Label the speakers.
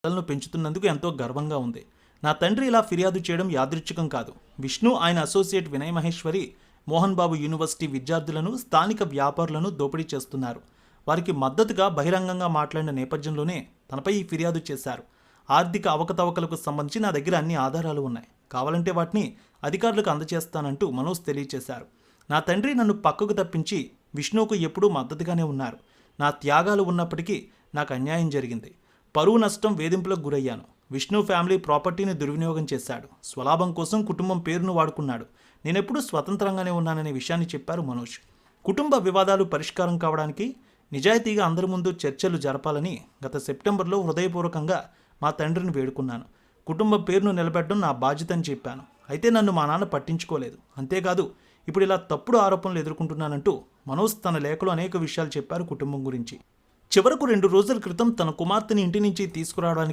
Speaker 1: పిల్లలను పెంచుతున్నందుకు ఎంతో గర్వంగా ఉంది. నా తండ్రి ఇలా ఫిర్యాదు చేయడం యాదృచ్ఛికం కాదు. విష్ణు, ఆయన అసోసియేట్ వినయ్ మహేశ్వరి మోహన్ బాబు యూనివర్సిటీ విద్యార్థులను, స్థానిక వ్యాపారులను దోపిడీ చేస్తున్నారు. వారికి మద్దతుగా బహిరంగంగా మాట్లాడిన నేపథ్యంలోనే తనపై ఈ ఫిర్యాదు చేశారు. ఆర్థిక అవకతవకలకు సంబంధించి నా దగ్గర అన్ని ఆధారాలు ఉన్నాయి. కావాలంటే వాటిని అధికారులకు అందజేస్తానంటూ మనోజ్ తెలియజేశారు. నా తండ్రి నన్ను పక్కకు తప్పించి విష్ణువుకు ఎప్పుడూ మద్దతుగానే ఉన్నారు. నా త్యాగాలు ఉన్నప్పటికీ నాకు అన్యాయం జరిగింది. పరువు నష్టం, వేధింపులకు గురయ్యాను. విష్ణు ఫ్యామిలీ ప్రాపర్టీని దుర్వినియోగం చేశాడు. స్వలాభం కోసం కుటుంబం పేరును వాడుకున్నాడు. నేనెప్పుడూ స్వతంత్రంగానే ఉన్నాననే విషయాన్ని చెప్పారు మనోజ్. కుటుంబ వివాదాలు పరిష్కారం కావడానికి నిజాయితీగా అందరి ముందు చర్చలు జరపాలని గత సెప్టెంబర్లో హృదయపూర్వకంగా మా తండ్రిని వేడుకున్నాను. కుటుంబ పేరును నిలబెట్టడం నా బాధ్యత అని చెప్పాను. అయితే నన్ను మా నాన్న పట్టించుకోలేదు. అంతేకాదు, ఇప్పుడు ఇలా తప్పుడు ఆరోపణలు ఎదుర్కొంటున్నానంటూ మనోజ్ తన లేఖలో అనేక విషయాలు చెప్పారు కుటుంబం గురించి. చివరకు 2 రోజుల క్రితం తన కుమార్తెని ఇంటి నుంచి తీసుకురావడానికి